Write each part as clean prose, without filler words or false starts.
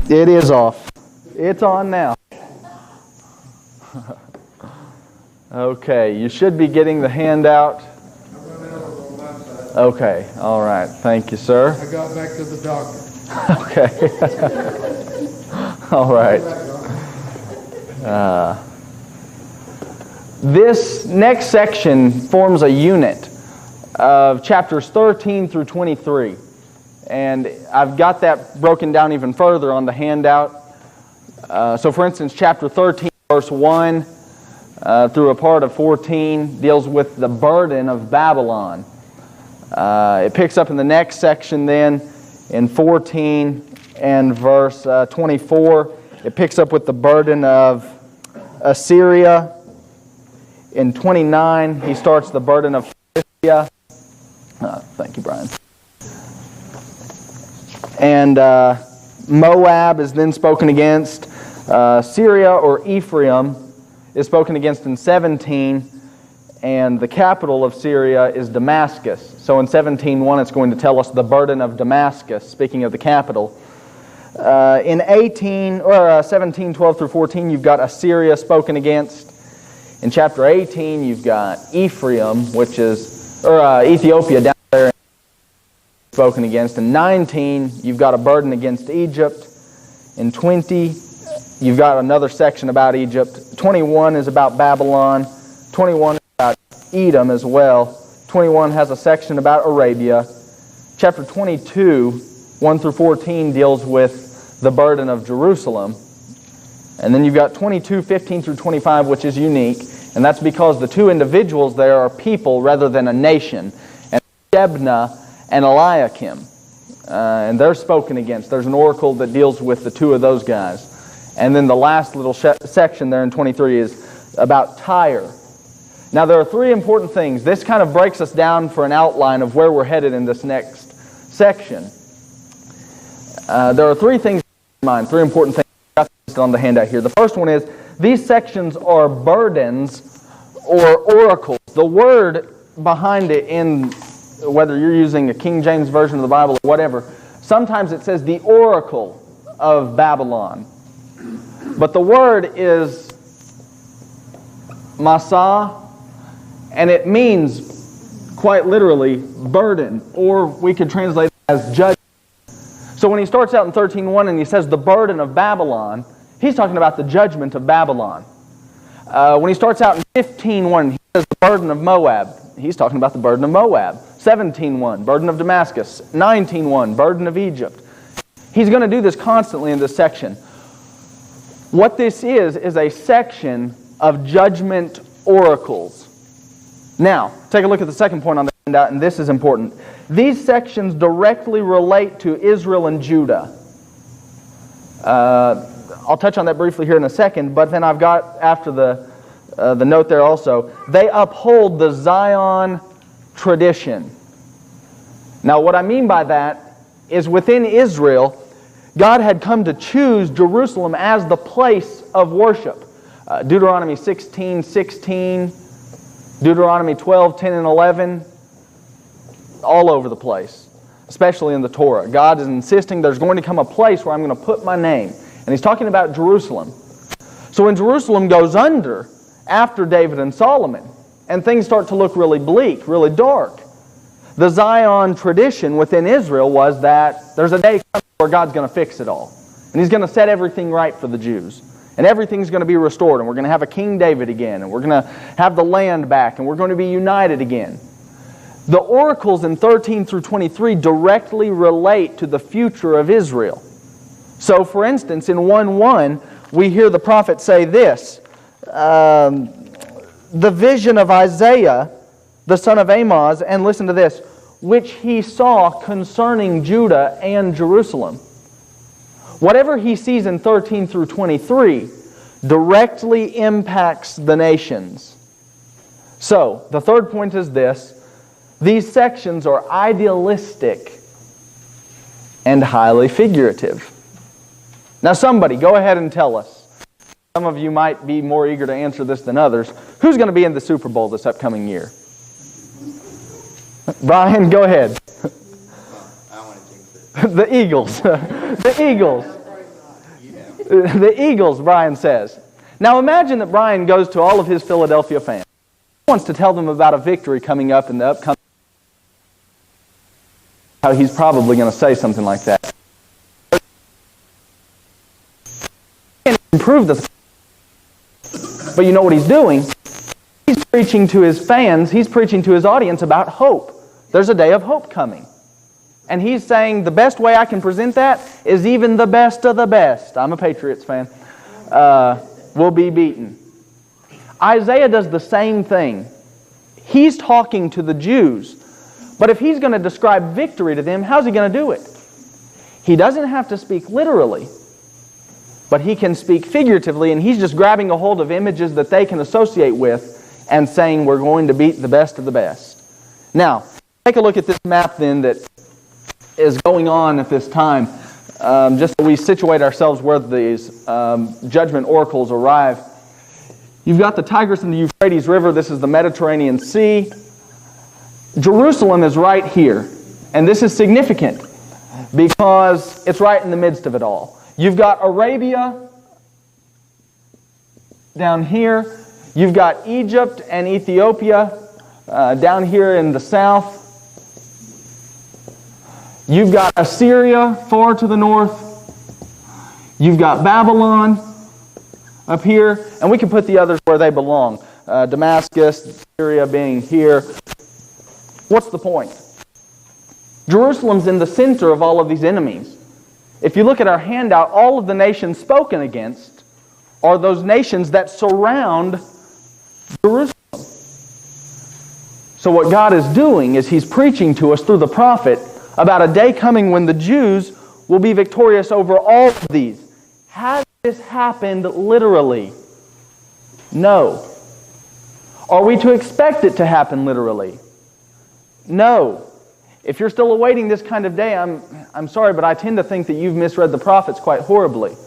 It is off. It's on now. Okay, you should be getting the handout. Okay, all right. Thank you, sir. I got back to the doctor. Okay. All right. This next section forms a unit of chapters 13 through 23. And I've got that broken down even further on the handout. So for instance, chapter 13, verse 1 through a part of 14 deals with the burden of Babylon. It picks up in the next section then in 14 and verse 24. It picks up with the burden of Assyria. In 29, he starts the burden of Philistia. Thank you, Brian. And Moab is then spoken against. Syria or Ephraim is spoken against in 17, and the capital of Syria is Damascus. So in 17:1 it's going to tell us the burden of Damascus, speaking of the capital. In 17:12 through 14 you've got Assyria spoken against. In chapter 18 you've got Ephraim, which is Ethiopia down there, spoken against. In 19 you've got a burden against Egypt. In 20 you've got another section about Egypt. 21 is about Babylon. 21 is about Edom as well. 21 has a section about Arabia. Chapter 22, 1 through 14, deals with the burden of Jerusalem. And then you've got 22, 15 through 25, which is unique. And that's because the two individuals there are people rather than a nation. And Shebna and Eliakim. And they're spoken against. There's an oracle that deals with the two of those guys. And then the last little section there in 23 is about Tyre. Now there are three important things. This kind of breaks us down for an outline of where we're headed in this next section. There are three things in mind, three important things on the handout here. The first one is these sections are burdens or oracles. The word behind it, in whether you're using a King James version of the Bible or whatever, sometimes it says the oracle of Babylon. But the word is Masah, and it means quite literally burden, or we could translate it as judgment. So when he starts out in 13:1 and he says the burden of Babylon, he's talking about the judgment of Babylon. When he starts out in 15:1, he says the burden of Moab. He's talking about the burden of Moab. 17:1, burden of Damascus. 19:1, burden of Egypt. He's going to do this constantly in this section. What this is a section of judgment oracles. Now, take a look at the second point on the handout, and this is important. These sections directly relate to Israel and Judah. I'll touch on that briefly here in a second, but then I've got, after the note there also, they uphold the Zion tradition. Now, what I mean by that is within Israel, God had come to choose Jerusalem as the place of worship. Deuteronomy 16:16, Deuteronomy 12:10 and 11, all over the place, especially in the Torah. God is insisting there's going to come a place where I'm going to put my name. And he's talking about Jerusalem. So when Jerusalem goes under after David and Solomon, and things start to look really bleak, really dark, the Zion tradition within Israel was that there's a day coming where God's going to fix it all. And He's going to set everything right for the Jews. And everything's going to be restored. And we're going to have a King David again. And we're going to have the land back. And we're going to be united again. The oracles in 13 through 23 directly relate to the future of Israel. So, for instance, in 1:1, we hear the prophet say this. The vision of Isaiah, the son of Amoz, and listen to this, which he saw concerning Judah and Jerusalem. Whatever he sees in 13 through 23 directly impacts the nations. So, the third point is this. These sections are idealistic and highly figurative. Now somebody, go ahead and tell us. Some of you might be more eager to answer this than others. Who's going to be in the Super Bowl this upcoming year? Brian, go ahead. I want to jinx it. The Eagles. The Eagles. The Eagles, Brian says. Now imagine that Brian goes to all of his Philadelphia fans. He wants to tell them about a victory coming up in the upcoming... How he's probably going to say something like that. He can't improve this. But you know what he's doing? He's preaching to his fans, he's preaching to his audience about hope. There's a day of hope coming. And he's saying the best way I can present that is even the best of the best. I'm a Patriots fan. Will be beaten. Isaiah does the same thing. He's talking to the Jews. But if he's going to describe victory to them, how's he going to do it? He doesn't have to speak literally, but he can speak figuratively, and he's just grabbing a hold of images that they can associate with and saying we're going to beat the best of the best. Now, take a look at this map then that is going on at this time, just so we situate ourselves where these judgment oracles arrive. You've got the Tigris and the Euphrates River. This is the Mediterranean Sea. Jerusalem is right here. And this is significant because it's right in the midst of it all. You've got Arabia down here. You've got Egypt and Ethiopia down here in the south. You've got Assyria far to the north. You've got Babylon up here. And we can put the others where they belong. Damascus, Syria being here. What's the point? Jerusalem's in the center of all of these enemies. If you look at our handout, all of the nations spoken against are those nations that surround Jerusalem. So what God is doing is He's preaching to us through the prophet about a day coming when the Jews will be victorious over all of these. Has this happened literally? No. Are we to expect it to happen literally? No. If you're still awaiting this kind of day, I'm sorry, but I tend to think that you've misread the prophets quite horribly.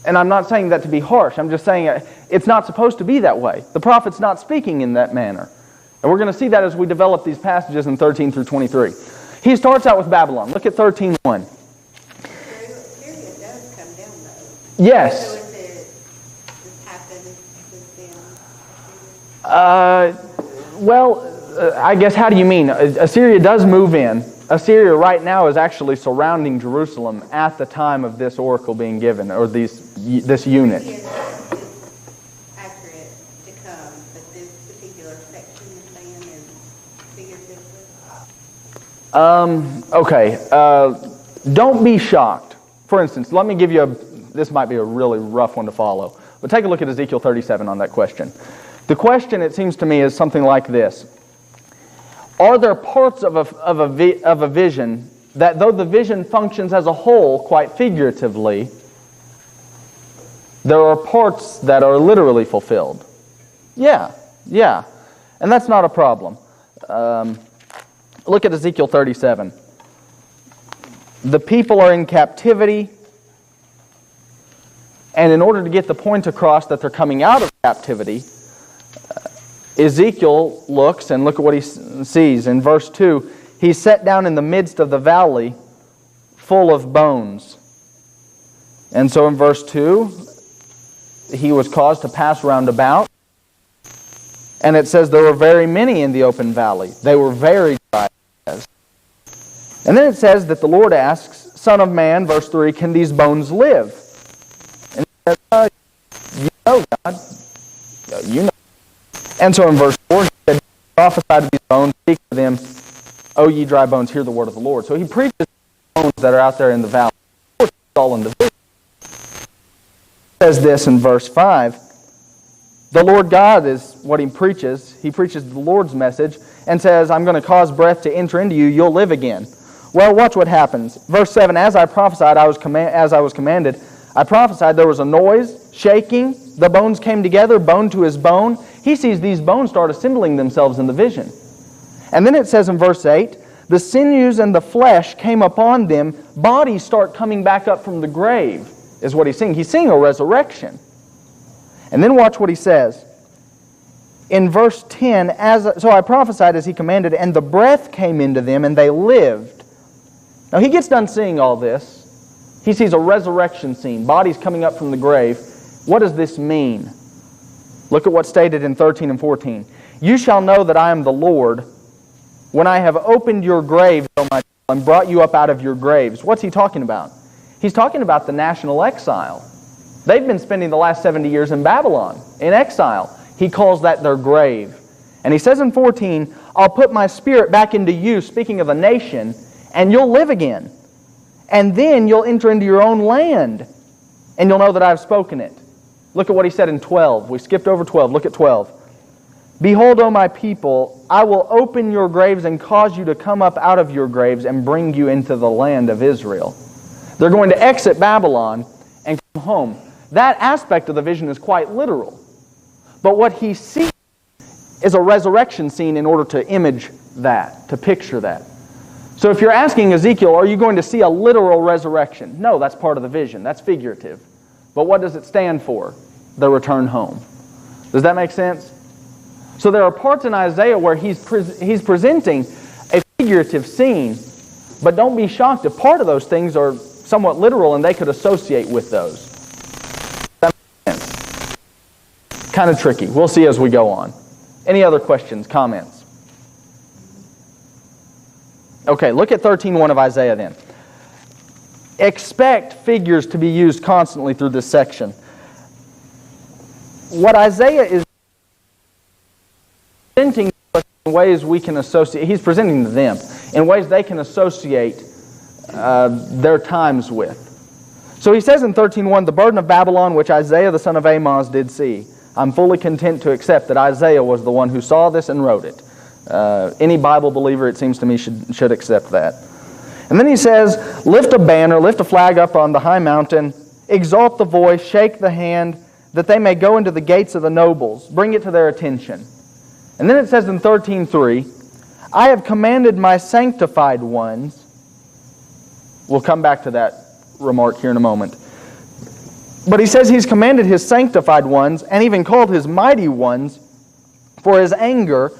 And I'm not saying that to be harsh. I'm just saying it's not supposed to be that way. The prophet's not speaking in that manner. And we're going to see that as we develop these passages in 13 through 23. He starts out with Babylon. Look at 13:1. Syria does come down, though. Yes. So is this happened with them? Well, I guess, how do you mean? Assyria does move in. Assyria right now is actually surrounding Jerusalem at the time of this oracle being given, or this unit. It's accurate to come, but this particular section you're saying is figuratively? Okay. Don't be shocked. For instance, let me give you this might be a really rough one to follow, but take a look at Ezekiel 37 on that question. The question, it seems to me, is something like this. Are there parts of a vision that, though the vision functions as a whole quite figuratively, there are parts that are literally fulfilled? Yeah. And that's not a problem. Look at Ezekiel 37. The people are in captivity, and in order to get the point across that they're coming out of captivity, Ezekiel looks, and look at what he sees. In verse 2, he sat down in the midst of the valley full of bones. And so in verse 2, he was caused to pass round about. And it says there were very many in the open valley. They were very dry. And then it says that the Lord asks, Son of man, verse 3, can these bones live? And he says, you know, God. You know. And so in verse 4, he said, prophesy to these bones, speak to them, O ye dry bones, hear the word of the Lord. So he preaches to the bones that are out there in the valley. Of course, it's all in the vision. He says this in verse 5. The Lord God is what he preaches. He preaches the Lord's message and says, I'm going to cause breath to enter into you, you'll live again. Well, watch what happens. Verse 7, as I prophesied, as I was commanded, I prophesied, there was a noise, shaking, the bones came together, bone to his bone. He sees these bones start assembling themselves in the vision. And then it says in verse 8, the sinews and the flesh came upon them, bodies start coming back up from the grave, is what he's seeing. He's seeing a resurrection. And then watch what he says. In verse 10, so I prophesied as he commanded, and the breath came into them, and they lived. Now he gets done seeing all this, He sees a resurrection scene, bodies coming up from the grave. What does this mean? Look at what's stated in 13 and 14. You shall know that I am the Lord when I have opened your graves, O my people, and brought you up out of your graves. What's he talking about? He's talking about the national exile. They've been spending the last 70 years in Babylon, in exile. He calls that their grave. And he says in 14, I'll put my spirit back into you, speaking of a nation, and you'll live again. And then you'll enter into your own land, and you'll know that I've spoken it. Look at what he said in 12. We skipped over 12. Look at 12. Behold, O my people, I will open your graves and cause you to come up out of your graves and bring you into the land of Israel. They're going to exit Babylon and come home. That aspect of the vision is quite literal. But what he sees is a resurrection scene in order to image that, to picture that. So if you're asking Ezekiel, are you going to see a literal resurrection? No, that's part of the vision. That's figurative. But what does it stand for? The return home. Does that make sense? So there are parts in Isaiah where he's presenting a figurative scene, but don't be shocked if part of those things are somewhat literal and they could associate with those. That makes sense. Kind of tricky. We'll see as we go on. Any other questions, comments? Okay, look at 13:1 of Isaiah then. Expect figures to be used constantly through this section. What Isaiah is presenting in ways we can associate, he's presenting to them in ways they can associate their times with. So he says in 13:1, the burden of Babylon which Isaiah the son of Amoz did see. I'm fully content to accept that Isaiah was the one who saw this and wrote it. Any Bible believer, it seems to me, should accept that. And then he says, lift a banner, lift a flag up on the high mountain, exalt the voice, shake the hand, that they may go into the gates of the nobles. Bring it to their attention. And then it says in 13:3, I have commanded my sanctified ones. We'll come back to that remark here in a moment. But he says he's commanded his sanctified ones, and even called his mighty ones, for his anger,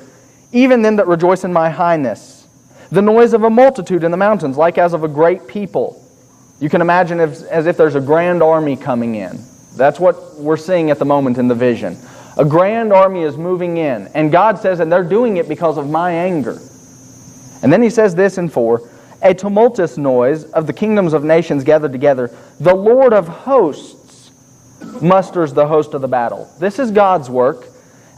even them that rejoice in my highness. The noise of a multitude in the mountains, like as of a great people. You can imagine as if there's a grand army coming in. That's what we're seeing at the moment in the vision. A grand army is moving in, and God says, and they're doing it because of my anger. And then he says this in 4, a tumultuous noise of the kingdoms of nations gathered together. The Lord of hosts musters the host of the battle. This is God's work.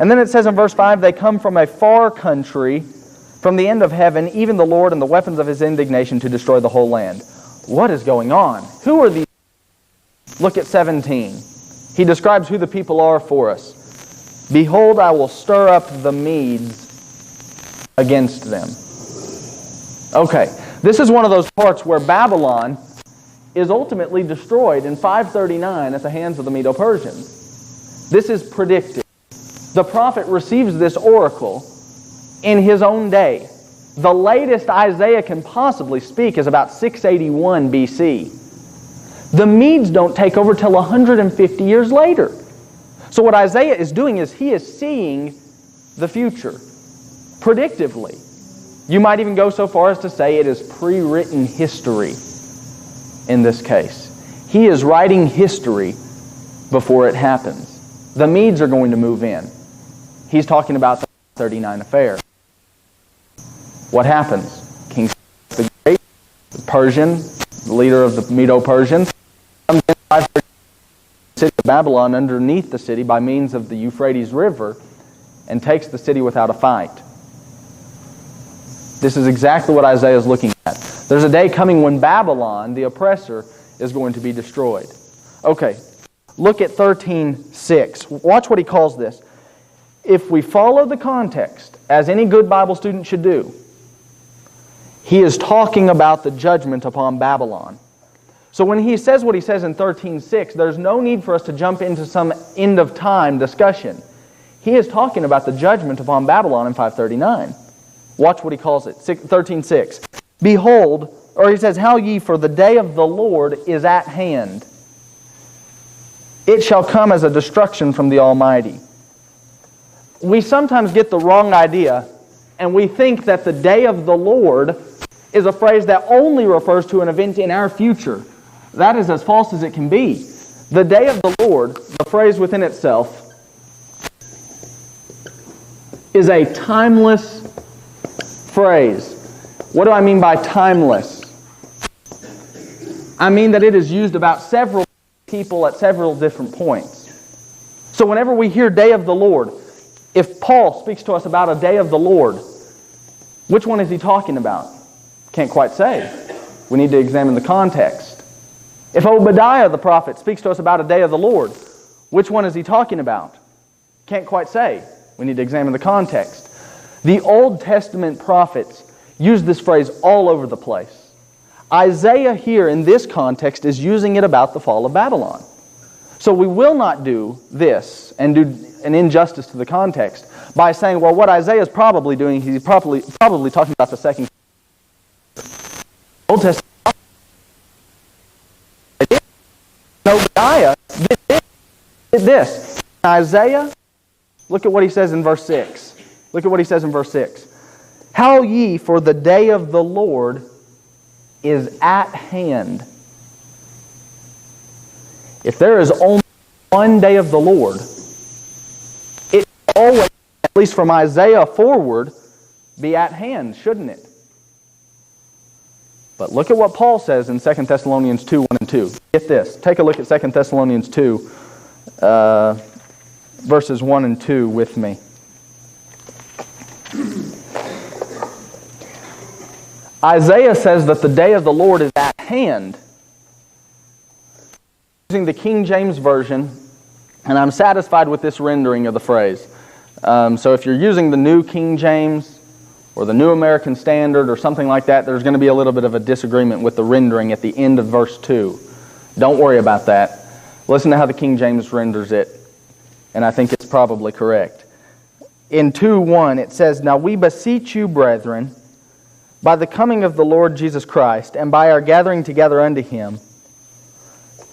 And then it says in verse 5, they come from a far country, from the end of heaven, even the Lord and the weapons of his indignation to destroy the whole land. What is going on? Who are these? Look at 17. He describes who the people are for us. Behold, I will stir up the Medes against them. Okay, this is one of those parts where Babylon is ultimately destroyed in 539 at the hands of the Medo-Persians. This is predicted. The prophet receives this oracle in his own day. The latest Isaiah can possibly speak is about 681 BC. The Medes don't take over till 150 years later. So what Isaiah is doing is he is seeing the future, predictively. You might even go so far as to say it is pre-written history in this case. He is writing history before it happens. The Medes are going to move in. He's talking about the 39 affair. What happens? King the Great, the Persian, the leader of the Medo-Persians, comes in 539 the city of Babylon underneath the city by means of the Euphrates River and takes the city without a fight. This is exactly what Isaiah is looking at. There's a day coming when Babylon, the oppressor, is going to be destroyed. Okay, look at 13:6. Watch what he calls this. If we follow the context, as any good Bible student should do, he is talking about the judgment upon Babylon. So when he says what he says in 13:6, there's no need for us to jump into some end-of-time discussion. He is talking about the judgment upon Babylon in 539. Watch what he calls it, 13:6. Behold, or he says, how ye, for the day of the Lord is at hand. It shall come as a destruction from the Almighty. We sometimes get the wrong idea, and we think that the day of the Lord is a phrase that only refers to an event in our future. That is as false as it can be. The day of the Lord, the phrase within itself, is a timeless phrase. What do I mean by timeless? I mean that it is used about several people at several different points. So whenever we hear day of the Lord, if Paul speaks to us about a day of the Lord, which one is he talking about? Can't quite say. We need to examine the context. If Obadiah the prophet speaks to us about a day of the Lord, which one is he talking about? Can't quite say. We need to examine the context. The Old Testament prophets use this phrase all over the place. Isaiah here in this context is using it about the fall of Babylon. So we will not do this and do an injustice to the context by saying, well, what Isaiah is probably doing, he's probably talking about the second Old Testament. Obadiah did this. Isaiah, look at what he says in verse 6. Look at what he says in verse 6. Howl ye, for the day of the Lord is at hand. If there is only one day of the Lord, it always, at least from Isaiah forward, be at hand, shouldn't it? But look at what Paul says in 2 Thessalonians 2, 1 and 2. Get this. Take a look at 2 Thessalonians 2, verses 1 and 2 with me. Isaiah says that the day of the Lord is at hand. Using the King James Version, and I'm satisfied with this rendering of the phrase. So if you're using the New King James or the New American Standard or something like that, there's going to be a little bit of a disagreement with the rendering at the end of verse 2. Don't worry about that. Listen to how the King James renders it, and I think it's probably correct. In 2:1 it says, Now we beseech you, brethren, by the coming of the Lord Jesus Christ, and by our gathering together unto Him,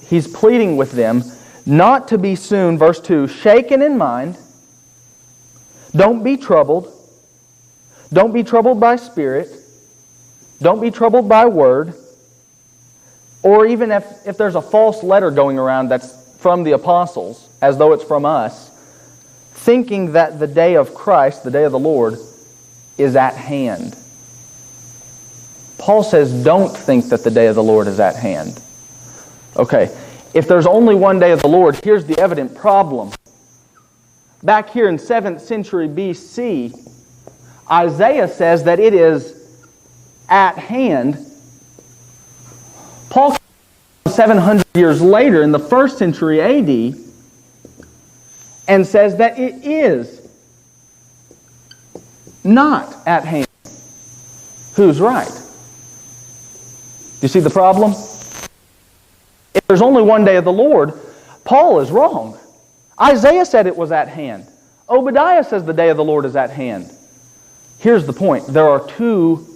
he's pleading with them not to be soon, verse 2, shaken in mind. Don't be troubled. Don't be troubled by spirit. Don't be troubled by word. Or even if there's a false letter going around that's from the apostles, as though it's from us, thinking that the day of Christ, the day of the Lord, is at hand. Paul says, don't think that the day of the Lord is at hand. Okay, if there's only one day of the Lord, here's the evident problem. Back here in 7th century BC, Isaiah says that it is at hand. Paul, 700 years later, in the 1st century AD, and says that it is not at hand. Who's right? Do you see the problem? If there's only one day of the Lord, Paul is wrong. Isaiah said it was at hand. Obadiah says the day of the Lord is at hand. Here's the point. There are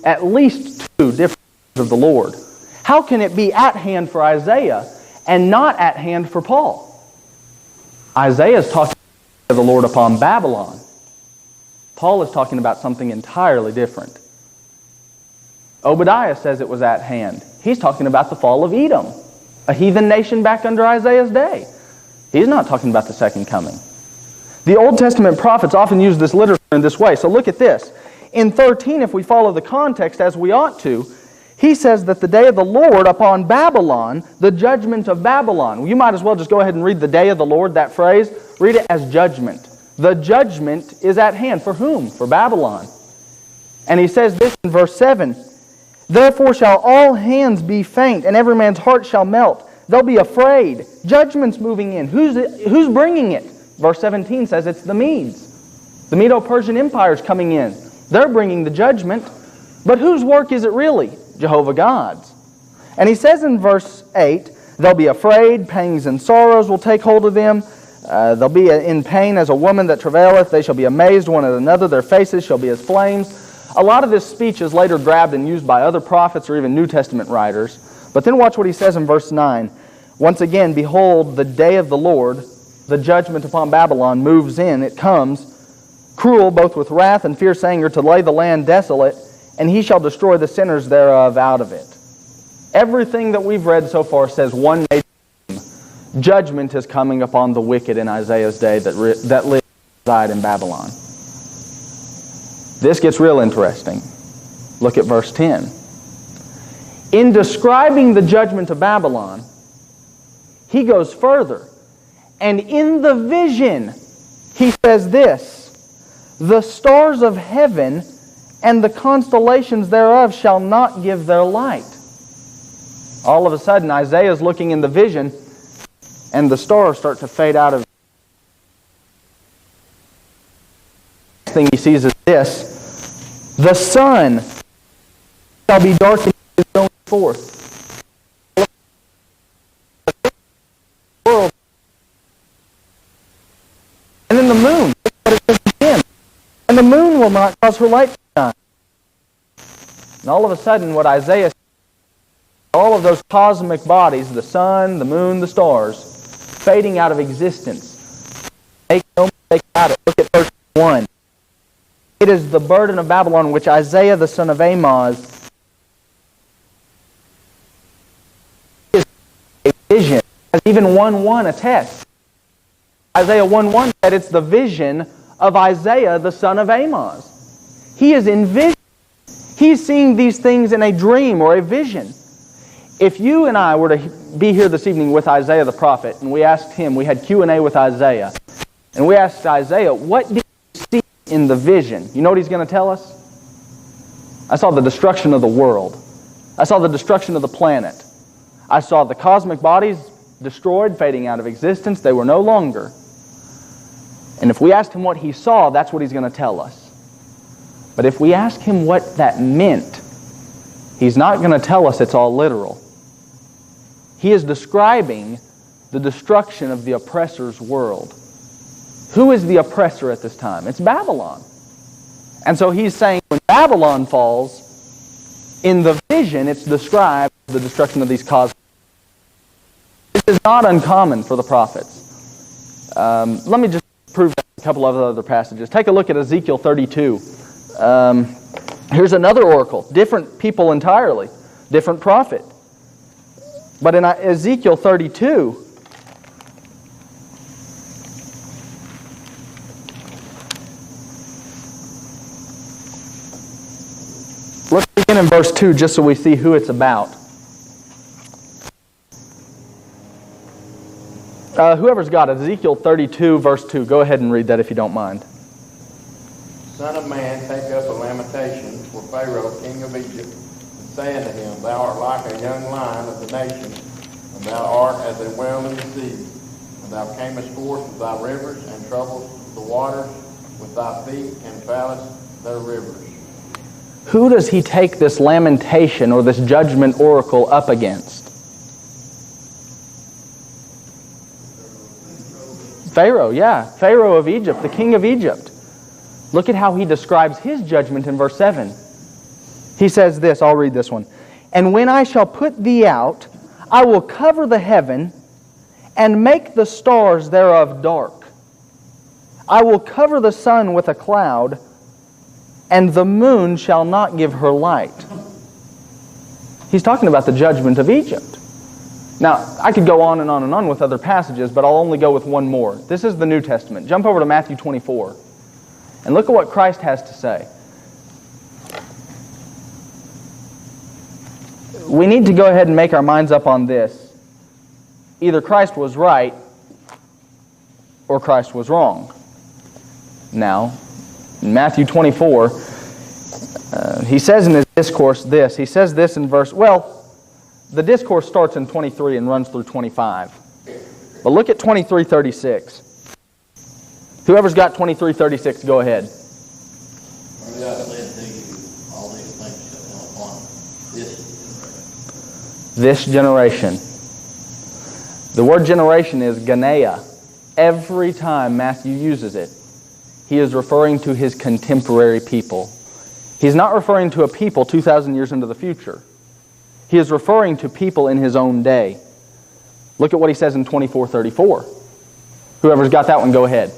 at least two different days of the Lord. How can it be at hand for Isaiah and not at hand for Paul? Isaiah is talking about the Lord upon Babylon. Paul is talking about something entirely different. Obadiah says it was at hand. He's talking about the fall of Edom, a heathen nation back under Isaiah's day. He's not talking about the second coming. The Old Testament prophets often use this literature in this way. So look at this. In 13, if we follow the context as we ought to, he says that the day of the Lord upon Babylon, the judgment of Babylon. You might as well just go ahead and read the day of the Lord, that phrase. Read it as judgment. The judgment is at hand. For whom? For Babylon. And he says this in verse 7. Therefore shall all hands be faint, and every man's heart shall melt. They'll be afraid. Judgment's moving in. Who's bringing it? Verse 17 says it's the Medes. The Medo-Persian Empire's coming in. They're bringing the judgment. But whose work is it really? Jehovah God's. And he says in verse 8, they'll be afraid, pangs and sorrows will take hold of them. They'll be in pain as a woman that travaileth. They shall be amazed one at another. Their faces shall be as flames. A lot of this speech is later grabbed and used by other prophets or even New Testament writers. But then watch what he says in verse 9. Once again, behold, the day of the Lord, the judgment upon Babylon, moves in. It comes, cruel both with wrath and fierce anger, to lay the land desolate, and he shall destroy the sinners thereof out of it. Everything that we've read so far says one major theme. Judgment is coming upon the wicked in Isaiah's day that live and reside in Babylon. This gets real interesting. Look at verse 10. In describing the judgment of Babylon, he goes further. And in the vision, he says this, the stars of heaven and the constellations thereof shall not give their light. All of a sudden, Isaiah is looking in the vision, and the stars start to fade out of view. The next thing he sees is this, the sun shall be darkened in his going forth. And then the moon, that's what it says again. And the moon will not cause her light to shine. And all of a sudden, what Isaiah sees, all of those cosmic bodies, the sun, the moon, the stars, fading out of existence. Make no mistake about it. Look at verse 1. It is the burden of Babylon which Isaiah the son of Amoz is a vision. As even 1:1 attests. Isaiah 1:1 said it's the vision of Isaiah the son of Amoz. He is in vision. He's seeing these things in a dream or a vision. If you and I were to be here this evening with Isaiah the prophet, and we asked him, we had Q&A with Isaiah, and we asked Isaiah, what did you see in the vision? You know what he's going to tell us? I saw the destruction of the world. I saw the destruction of the planet. I saw the cosmic bodies destroyed, fading out of existence. They were no longer. And if we asked him what he saw, that's what he's going to tell us. But if we ask him what that meant, he's not going to tell us it's all literal. He is describing the destruction of the oppressor's world. Who is the oppressor at this time? It's Babylon. And so he's saying when Babylon falls, in the vision it's described the destruction of these cosmic. This is not uncommon for the prophets. Let me just prove that in a couple of other passages. Take a look at Ezekiel 32. Here's another oracle. Different people entirely. Different prophet. But in Ezekiel 32, let's begin in verse 2 just so we see who it's about. Whoever's got it, Ezekiel 32, verse 2. Go ahead and read that if you don't mind. Son of man, take up a lamentation for Pharaoh, king of Egypt, and say unto him, Thou art like a young lion of the nations, and thou art as a whale in the sea. And thou camest forth with thy rivers, and troublest the waters with thy feet, and foulest their rivers. Who does he take this lamentation or this judgment oracle up against? Pharaoh, yeah. Pharaoh of Egypt, the king of Egypt. Look at how he describes his judgment in verse 7. He says this, I'll read this one. And when I shall put thee out, I will cover the heaven and make the stars thereof dark. I will cover the sun with a cloud, and the moon shall not give her light. He's talking about the judgment of Egypt. Now, I could go on and on and on with other passages, but I'll only go with one more. This is the New Testament. Jump over to Matthew 24. And look at what Christ has to say. We need to go ahead and make our minds up on this. Either Christ was right or Christ was wrong. Now, in Matthew 24, he says in his discourse this. He says this in verse, the discourse starts in 23 and runs through 25. But look at 23:36. Whoever's got 23:36, go ahead. This generation. The word generation is Ganea. Every time Matthew uses it, he is referring to his contemporary people. He's not referring to a people 2,000 years into the future. He is referring to people in his own day. Look at what he says in 24:34. Whoever's got that one, go ahead.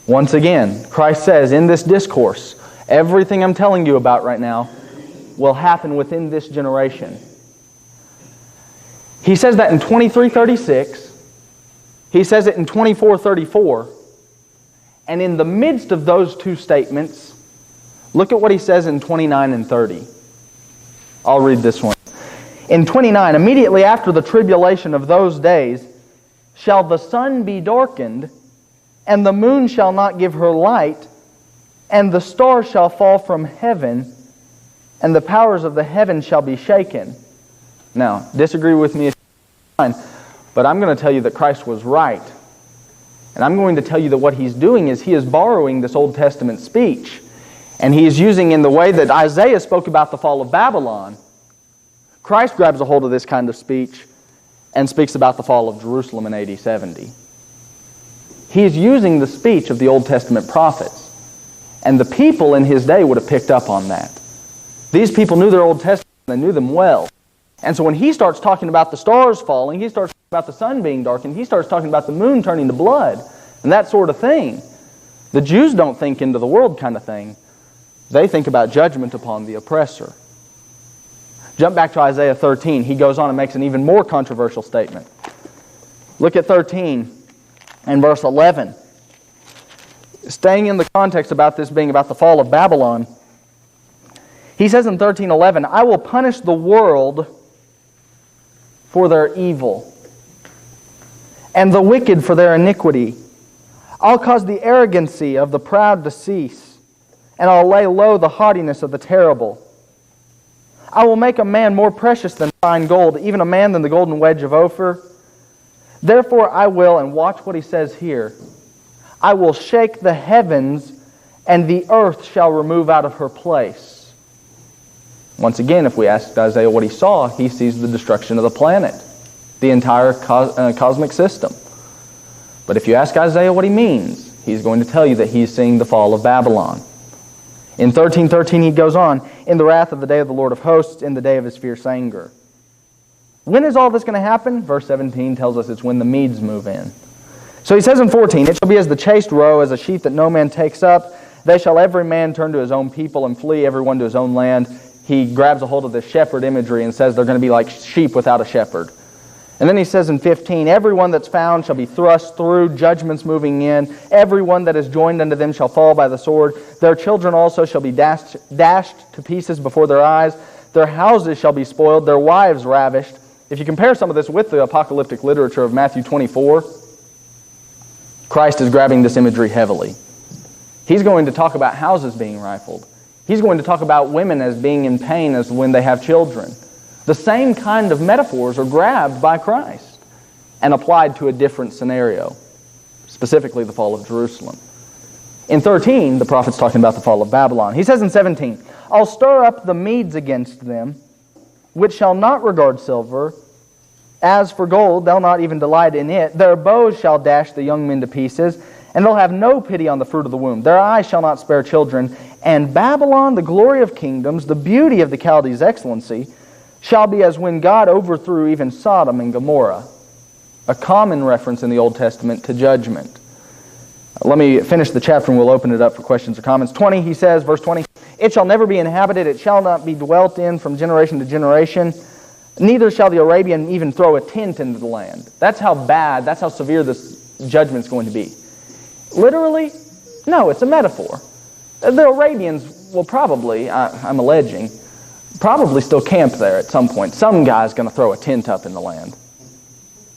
Once again, Christ says in this discourse, everything I'm telling you about right now will happen within this generation. He says that in 23:36. He says it in 24:34. And in the midst of those two statements, look at what he says in 29 and 30. I'll read this one. In 29, immediately after the tribulation of those days, shall the sun be darkened, and the moon shall not give her light, and the stars shall fall from heaven, and the powers of the heaven shall be shaken. Now, disagree with me if you want, but I'm going to tell you that Christ was right. And I'm going to tell you that what he's doing is he is borrowing this Old Testament speech, and he is using in the way that Isaiah spoke about the fall of Babylon. Christ grabs a hold of this kind of speech and speaks about the fall of Jerusalem in AD 70. He is using the speech of the Old Testament prophets. And the people in his day would have picked up on that. These people knew their Old Testament, and they knew them well. And so when he starts talking about the stars falling, he starts talking about the sun being darkened, he starts talking about the moon turning to blood, and that sort of thing. The Jews don't think into the world kind of thing. They think about judgment upon the oppressor. Jump back to Isaiah 13. He goes on and makes an even more controversial statement. Look at 13 and verse 11. Staying in the context about this being about the fall of Babylon, he says in 13:11, I will punish the world for their evil, and the wicked for their iniquity. I'll cause the arrogancy of the proud to cease, and I'll lay low the haughtiness of the terrible. I will make a man more precious than fine gold, even a man than the golden wedge of Ophir. Therefore I will, and watch what he says here, I will shake the heavens, and the earth shall remove out of her place. Once again, if we asked Isaiah what he saw, he sees the destruction of the planet, the entire cosmic system. But if you ask Isaiah what he means, he's going to tell you that he's seeing the fall of Babylon. In 13:13 he goes on, in the wrath of the day of the Lord of hosts, in the day of his fierce anger. When is all this going to happen? Verse 17 tells us it's when the Medes move in. So he says in 14, it shall be as the chased roe, as a sheep that no man takes up. They shall every man turn to his own people and flee every one to his own land. He grabs a hold of this shepherd imagery and says they're going to be like sheep without a shepherd. And then he says in 15, everyone that's found shall be thrust through, judgments moving in. Everyone that is joined unto them shall fall by the sword. Their children also shall be dashed to pieces before their eyes. Their houses shall be spoiled, their wives ravished. If you compare some of this with the apocalyptic literature of Matthew 24, Christ is grabbing this imagery heavily. He's going to talk about houses being rifled. He's going to talk about women as being in pain as when they have children. The same kind of metaphors are grabbed by Christ and applied to a different scenario, specifically the fall of Jerusalem. In 13, the prophet's talking about the fall of Babylon. He says in 17, I'll stir up the Medes against them, which shall not regard silver. As for gold, they'll not even delight in it. Their bows shall dash the young men to pieces, and they'll have no pity on the fruit of the womb. Their eyes shall not spare children. And Babylon, the glory of kingdoms, the beauty of the Chaldees' excellency, shall be as when God overthrew even Sodom and Gomorrah. A common reference in the Old Testament to judgment. Let me finish the chapter and we'll open it up for questions or comments. 20, he says, verse 20, it shall never be inhabited, it shall not be dwelt in from generation to generation. Neither shall the Arabian even throw a tent into the land. That's how bad, that's how severe this judgment's going to be. Literally? No, it's a metaphor. The Arabians will probably, I'm alleging, probably still camp there at some point. Some guy's going to throw a tent up in the land.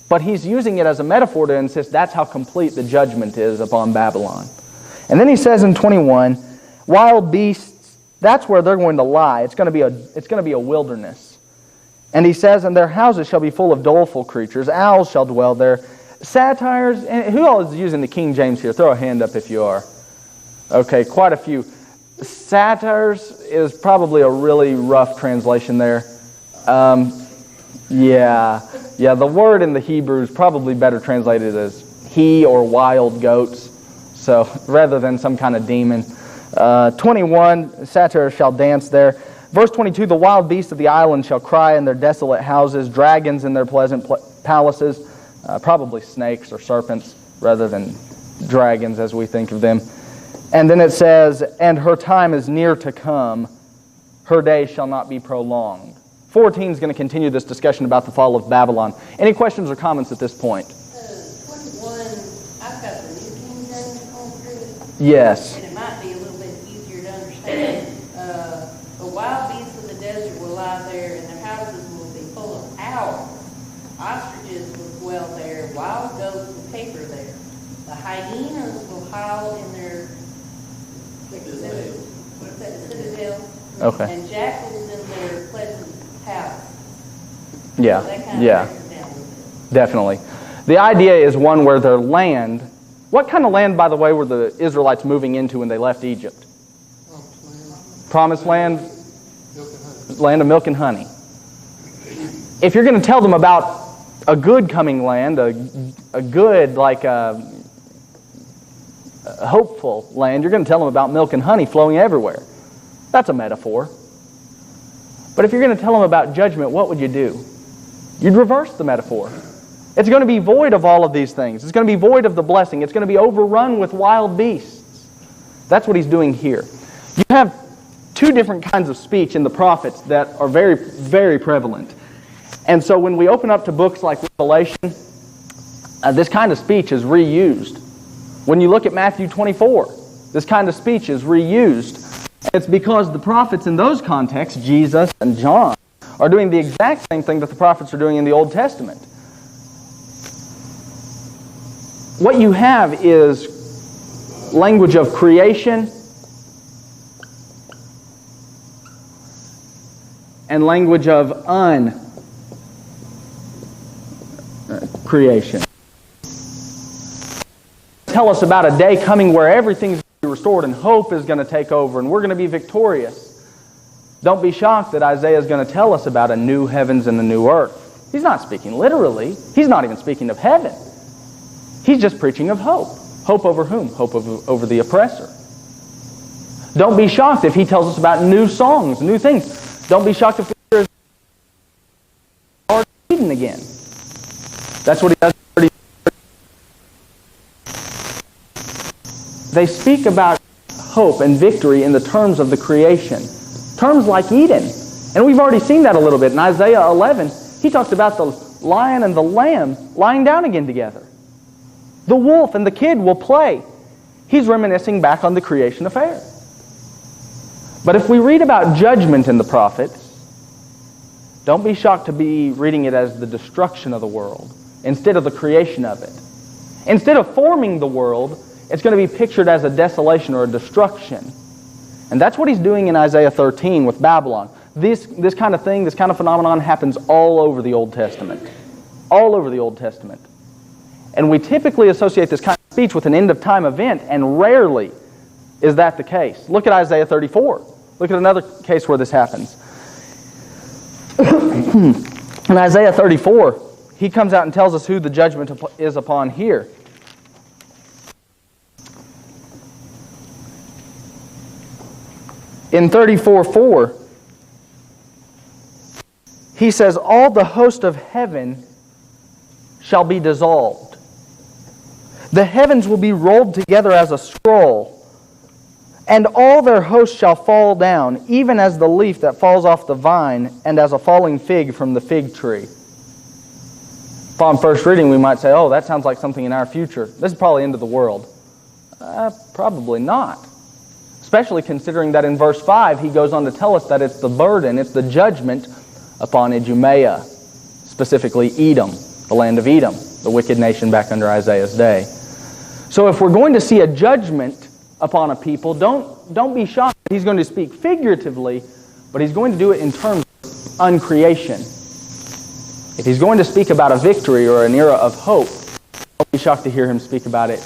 But he's using it as a metaphor to insist that's how complete the judgment is upon Babylon. And then he says in 21, wild beasts, that's where they're going to lie. It's going to be a wilderness. And he says, and their houses shall be full of doleful creatures. Owls shall dwell there. Satires, and who all is using the King James here? Throw a hand up if you are. Okay, quite a few. Satires is probably a really rough translation there. Yeah, the word in the Hebrew is probably better translated as he or wild goats. So rather than some kind of demon. 21, satires shall dance there. Verse 22, the wild beasts of the island shall cry in their desolate houses, dragons in their pleasant palaces, probably snakes or serpents rather than dragons as we think of them. And then it says, and her time is near to come, her days shall not be prolonged. 14 is going to continue this discussion about the fall of Babylon. Any questions or comments at this point? 21, I've got the New King James going through it. Yes. And it might be a little bit easier to understand. The wild beasts of the desert will lie there, and their houses will be full of owls. Ostriches will dwell there, wild goats will caper there. The hyenas will howl in their citadel. Okay. And jackals in their pleasant palace. Yeah. So that kind of Yeah. breaks it down a little bit. Definitely. The idea is one where their land. What kind of land, by the way, were the Israelites moving into when they left Egypt? Promised land, land of milk and honey. If you're going to tell them about a good coming land, a good, like a hopeful land, you're going to tell them about milk and honey flowing everywhere. That's a metaphor. But if you're going to tell them about judgment, what would you do? You'd reverse the metaphor. It's going to be void of all of these things. It's going to be void of the blessing. It's going to be overrun with wild beasts. That's what he's doing here. You have two different kinds of speech in the prophets that are very, very prevalent. And so when we open up to books like Revelation, this kind of speech is reused. When you look at Matthew 24, this kind of speech is reused. And it's because the prophets in those contexts, Jesus and John, are doing the exact same thing that the prophets are doing in the Old Testament. What you have is language of creation and language of uncreation. Tell us about a day coming where everything's going to be restored and hope is going to take over and we're going to be victorious. Don't be shocked that Isaiah is going to tell us about a new heavens and a new earth. He's not speaking literally. He's not even speaking of heaven. He's just preaching of hope. Hope over whom? Hope over the oppressor. Don't be shocked if he tells us about new songs, new things. Don't be shocked if there's Garden of Eden again. That's what he does. They speak about hope and victory in the terms of the creation. Terms like Eden. And we've already seen that a little bit. In Isaiah 11, he talks about the lion and the lamb lying down again together. The wolf and the kid will play. He's reminiscing back on the creation affair. But if we read about judgment in the prophets, don't be shocked to be reading it as the destruction of the world instead of the creation of it. Instead of forming the world, it's going to be pictured as a desolation or a destruction. And that's what he's doing in Isaiah 13 with Babylon. This kind of thing, this kind of phenomenon happens all over the Old Testament. All over the Old Testament. And we typically associate this kind of speech with an end-of-time event, and rarely is that the case. Look at Isaiah 34. Look at another case where this happens. In Isaiah 34, he comes out and tells us who the judgment is upon here. In 34:4, he says, all the host of heaven shall be dissolved. The heavens will be rolled together as a scroll, and all their hosts shall fall down, even as the leaf that falls off the vine, and as a falling fig from the fig tree. Upon first reading, we might say, oh, that sounds like something in our future. This is probably end of the world. Probably not. Especially considering that in verse 5, he goes on to tell us that it's the burden, it's the judgment upon Idumea, specifically Edom, the land of Edom, the wicked nation back under Isaiah's day. So if we're going to see a judgment upon a people, don't be shocked that he's going to speak figuratively, but he's going to do it in terms of uncreation. If he's going to speak about a victory or an era of hope, don't be shocked to hear him speak about it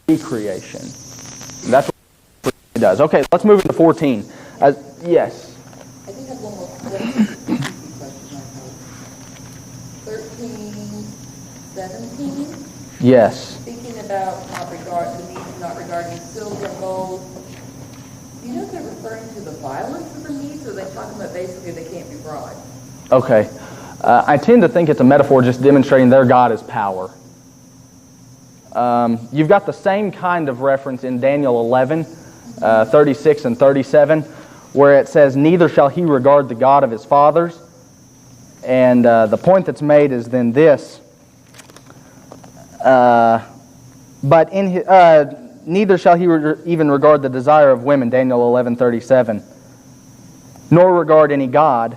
recreation. And that's what he does. Okay, let's move into 14. Yes? I do have one more question. 13:17. Yes. Speaking about not regarding silver and gold. Do you know if they're referring to the violence of the Medes, or are they talking about basically they can't be bribed? Okay. I tend to think it's a metaphor just demonstrating their God is power. You've got the same kind of reference in Daniel 11, 36 and 37, where it says, "Neither shall he regard the God of his fathers." And the point that's made is then this, but in his, neither shall he even regard the desire of women, Daniel 11:37, nor regard any God.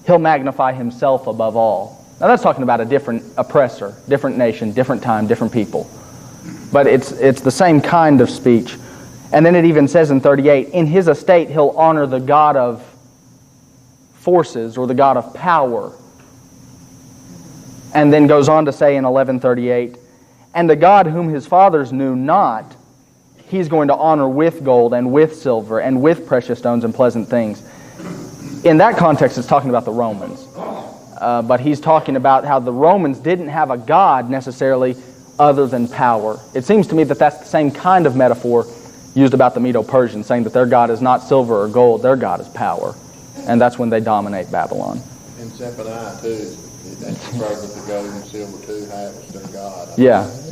He'll magnify himself above all. Now that's talking about a different oppressor, different nation, different time, different people. But it's the same kind of speech. And then it even says in 38, in his estate he'll honor the God of forces or the God of power. And then goes on to say in 11:38, and the God whom his fathers knew not, he's going to honor with gold and with silver and with precious stones and pleasant things. In that context, it's talking about the Romans. But he's talking about how the Romans didn't have a God necessarily other than power. It seems to me that that's the same kind of metaphor used about the Medo-Persians, saying that their God is not silver or gold, their God is power. And that's when they dominate Babylon. In Zephaniah too, that's referred to the gold and silver too, how it was their God.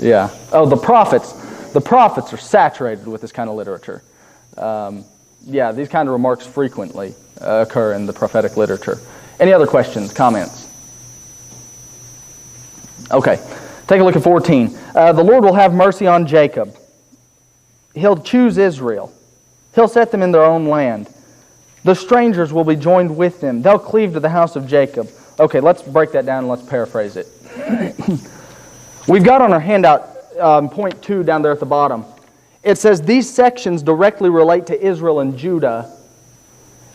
Yeah. Oh, the prophets are saturated with this kind of literature. These kind of remarks frequently occur in the prophetic literature. Any other questions, comments? Okay, take a look at 14. The Lord will have mercy on Jacob. He'll choose Israel. He'll set them in their own land. The strangers will be joined with them. They'll cleave to the house of Jacob. Okay, let's break that down and let's paraphrase it. We've got on our handout point 2 down there at the bottom. It says these sections directly relate to Israel and Judah.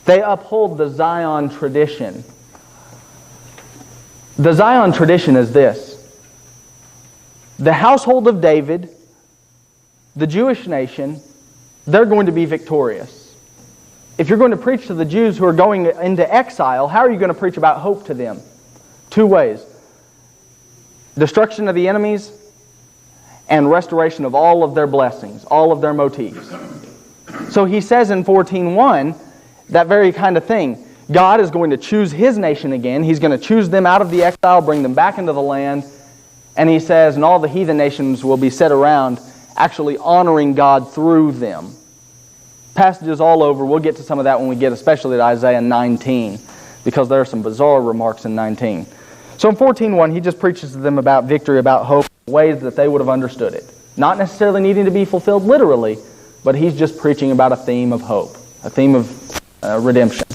They uphold the Zion tradition. The Zion tradition is this. The household of David, the Jewish nation, they're going to be victorious. If you're going to preach to the Jews who are going into exile, how are you going to preach about hope to them? 2 ways. Destruction of the enemies and restoration of all of their blessings, all of their motifs. So he says in 14:1, that very kind of thing. God is going to choose His nation again. He's going to choose them out of the exile, bring them back into the land. And he says, and all the heathen nations will be set around actually honoring God through them. Passages all over. We'll get to some of that when we get especially to Isaiah 19, because there are some bizarre remarks in 19. So in 14:1, he just preaches to them about victory, about hope, ways that they would have understood it. Not necessarily needing to be fulfilled literally, but he's just preaching about a theme of hope, a theme of redemption.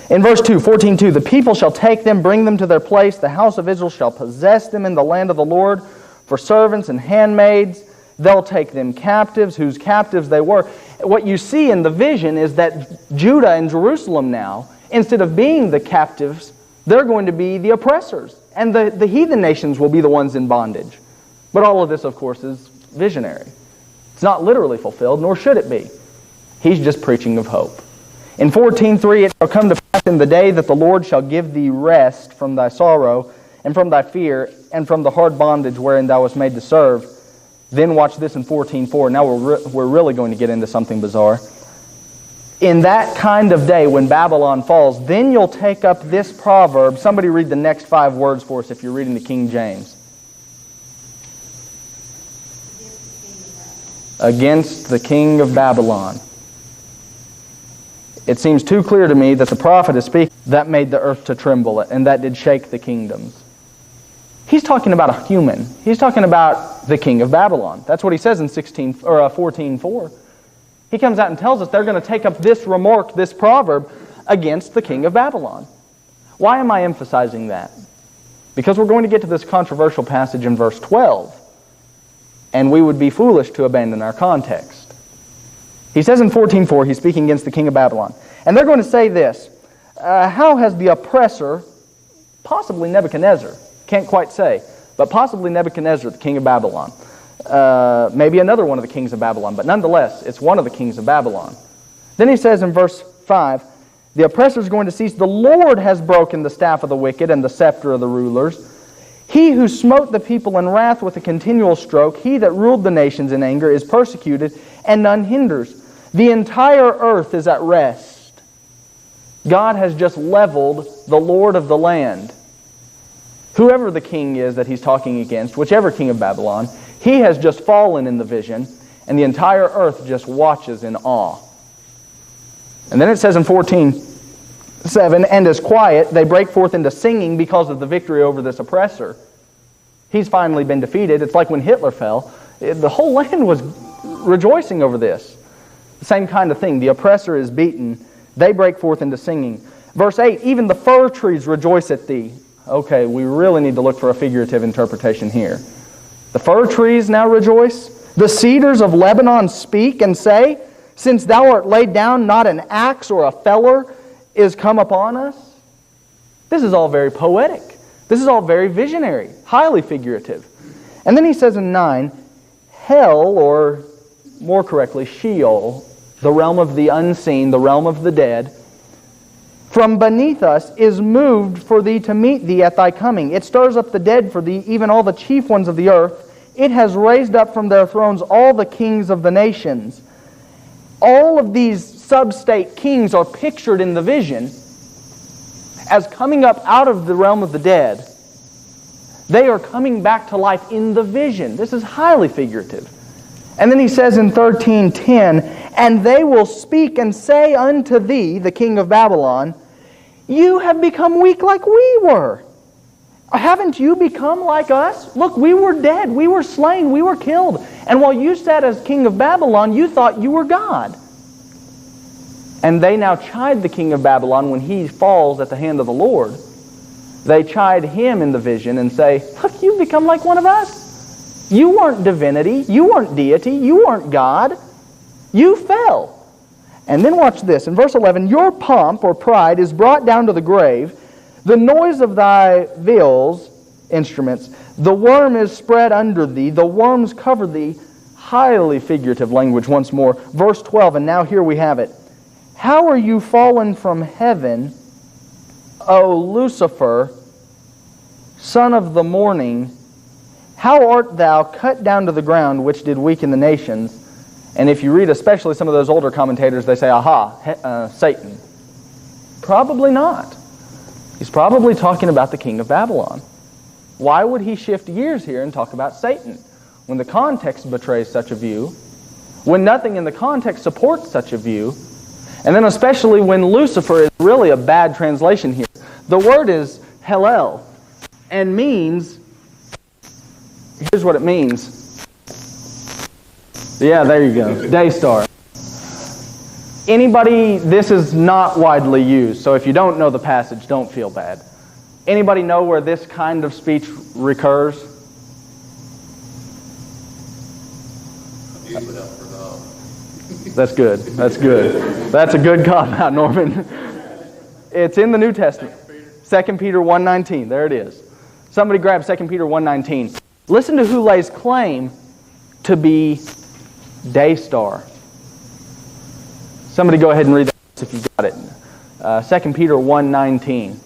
In verse 2, 14:2, the people shall take them, bring them to their place. The house of Israel shall possess them in the land of the Lord for servants and handmaids. They'll take them captives, whose captives they were. What you see in the vision is that Judah and Jerusalem now, instead of being the captives, they're going to be the oppressors. And the heathen nations will be the ones in bondage. But all of this, of course, is visionary. It's not literally fulfilled, nor should it be. He's just preaching of hope. In 14:3, it shall come to pass in the day that the Lord shall give thee rest from thy sorrow, and from thy fear, and from the hard bondage wherein thou wast made to serve. Then watch this in 14:4. Now we're really going to get into something bizarre. In that kind of day when Babylon falls, then you'll take up this proverb. Somebody read the next 5 words for us if you're reading the King James. Against the king of Babylon. It seems too clear to me that the prophet is speaking that made the earth to tremble, and that did shake the kingdoms. He's talking about a human. He's talking about the king of Babylon. That's what he says in 14:4. He comes out and tells us they're going to take up this remark, this proverb, against the king of Babylon. Why am I emphasizing that? Because we're going to get to this controversial passage in verse 12, and we would be foolish to abandon our context. He says in 14:4, he's speaking against the king of Babylon. And they're going to say this, how has the oppressor, possibly Nebuchadnezzar, can't quite say, but possibly Nebuchadnezzar, the king of Babylon, maybe another one of the kings of Babylon, but nonetheless, it's one of the kings of Babylon. Then he says in verse 5, the oppressor is going to cease. The Lord has broken the staff of the wicked and the scepter of the rulers. He who smote the people in wrath with a continual stroke, he that ruled the nations in anger, is persecuted, and none hinders. The entire earth is at rest. God has just leveled the Lord of the land. Whoever the king is that he's talking against, whichever king of Babylon, He has just fallen in the vision, and the entire earth just watches in awe. And then it says in 14:7, and as quiet, they break forth into singing because of the victory over this oppressor. He's finally been defeated. It's like when Hitler fell. The whole land was rejoicing over this. The same kind of thing. The oppressor is beaten. They break forth into singing. Verse 8, even the fir trees rejoice at thee. Okay, we really need to look for a figurative interpretation here. The fir trees now rejoice. The cedars of Lebanon speak and say, since thou art laid down, not an axe or a feller is come upon us. This is all very poetic. This is all very visionary, highly figurative. And then he says in 9, hell, or more correctly, Sheol, the realm of the unseen, the realm of the dead, from beneath us is moved for thee to meet thee at thy coming. It stirs up the dead for thee, even all the chief ones of the earth. It has raised up from their thrones all the kings of the nations. All of these sub-state kings are pictured in the vision as coming up out of the realm of the dead. They are coming back to life in the vision. This is highly figurative. And then he says in 13:10, and they will speak and say unto thee, the king of Babylon, you have become weak like we were. Haven't you become like us? Look, we were dead, we were slain, we were killed. And while you sat as king of Babylon, you thought you were God. And they now chide the king of Babylon when he falls at the hand of the Lord. They chide him in the vision and say, look, you've become like one of us. You weren't divinity, you weren't deity, you weren't God. You fell. And then watch this. In verse 11, your pomp or pride is brought down to the grave. The noise of thy viols, instruments, the worm is spread under thee. The worms cover thee. Highly figurative language once more. Verse 12, and now here we have it. How are you fallen from heaven, O Lucifer, son of the morning? How art thou cut down to the ground, which did weaken the nations? And if you read especially some of those older commentators, they say, aha, Satan. Probably not. He's probably talking about the king of Babylon. Why would he shift gears here and talk about Satan when the context betrays such a view, when nothing in the context supports such a view, and then especially when Lucifer is really a bad translation here. The word is Hellel and means, here's what it means. Yeah, there you go. Day star. Anybody, this is not widely used, so if you don't know the passage, don't feel bad. Anybody know where this kind of speech recurs? That's good. That's good. That's a good cop-out, Norman. It's in the New Testament. 2 Peter 1:19. There it is. Somebody grab 2 Peter 1:19. Listen to who lays claim to be day star. Somebody go ahead and read that if you got it. 2 Peter 1:19.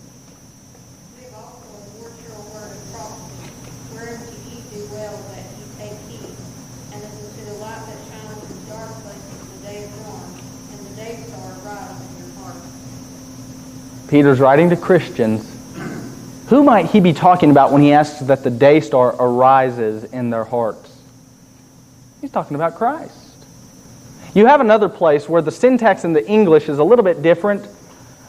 They've also endured your word of prophecy, whereunto ye do well that ye take heed, and as unto the light that shineth in dark places in the day of dawn, and the day star rise in your heart. Peter's writing to Christians. Who might he be talking about when he asks that the day star arises in their hearts? He's talking about Christ. You have another place where the syntax in the English is a little bit different,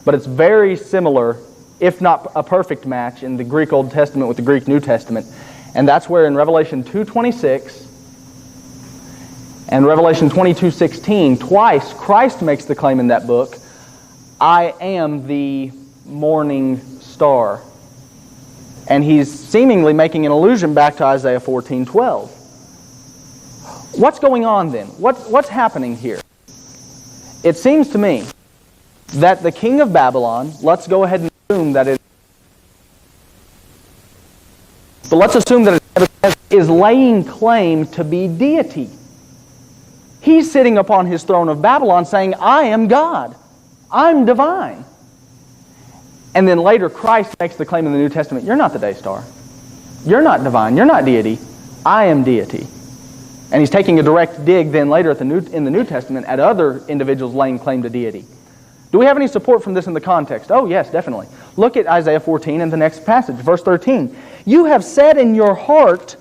but it's very similar, if not a perfect match, in the Greek Old Testament with the Greek New Testament. And that's where in Revelation 2:26 and Revelation 22:16, twice Christ makes the claim in that book, I am the morning star. And he's seemingly making an allusion back to Isaiah 14:12. What's going on then? What's happening here? It seems to me that the king of Babylon, let's go ahead and assume that is laying claim to be deity. He's sitting upon his throne of Babylon saying, I am God. I'm divine. And then later Christ makes the claim in the New Testament, you're not the day star. You're not divine. You're not deity. I am deity. And he's taking a direct dig then later in the New Testament at other individuals laying claim to deity. Do we have any support from this in the context? Oh, yes, definitely. Look at Isaiah 14 and the next passage, verse 13. You have said in your heart,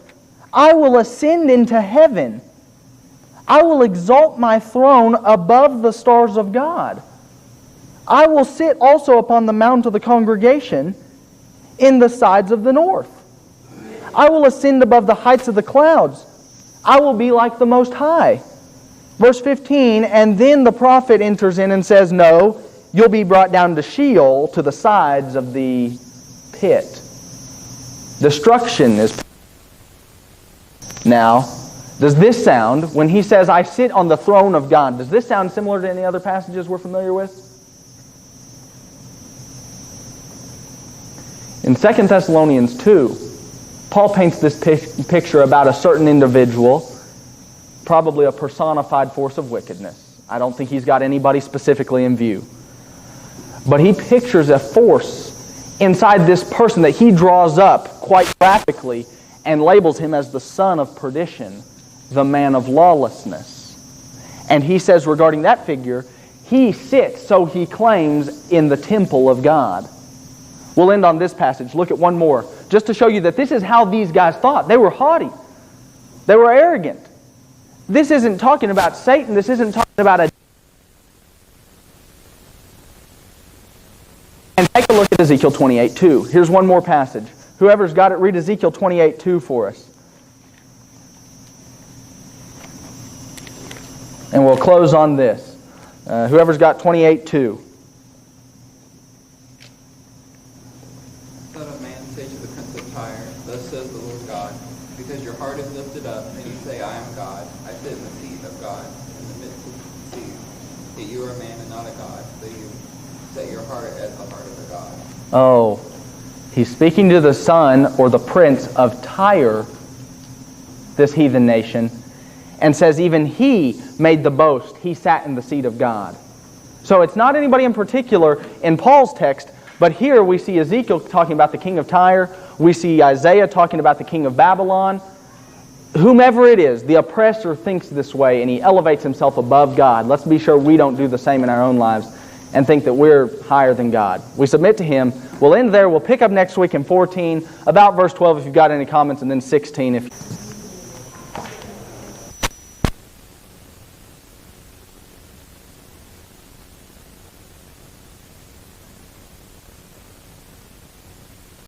I will ascend into heaven. I will exalt my throne above the stars of God. I will sit also upon the mount of the congregation in the sides of the north. I will ascend above the heights of the clouds. I will be like the Most High. Verse 15, and then the prophet enters in and says, no, you'll be brought down to Sheol, to the sides of the pit. Destruction is... Now, does this sound, when he says, I sit on the throne of God, does this sound similar to any other passages we're familiar with? In 2 Thessalonians 2, Paul paints this picture about a certain individual, probably a personified force of wickedness. I don't think he's got anybody specifically in view. But he pictures a force inside this person that he draws up quite graphically and labels him as the son of perdition, the man of lawlessness. And he says regarding that figure, he sits, so he claims, in the temple of God. We'll end on this passage. Look at one more, just to show you that this is how these guys thought. They were haughty. They were arrogant. This isn't talking about Satan. This isn't talking about a... And take a look at Ezekiel 28:2. Here's one more passage. Whoever's got it, read Ezekiel 28:2 for us. And we'll close on this. Whoever's got 28:2. Son of man, say to the prince of Tyre, thus says the Lord God, because your heart is lifted up, and you say, I am God, I sit in the seat of God, in the midst of the sea. Yet you are a man and not a God, so you set your heart as the heart of a God. Oh, he's speaking to the son or the prince of Tyre, this heathen nation, and says even he made the boast. He sat in the seat of God. So it's not anybody in particular in Paul's text, but here we see Ezekiel talking about the king of Tyre. We see Isaiah talking about the king of Babylon. Whomever it is, the oppressor thinks this way and he elevates himself above God. Let's be sure we don't do the same in our own lives and think that we're higher than God. We submit to Him. We'll end there. We'll pick up next week in 14, about verse 12 if you've got any comments, and then 16 if...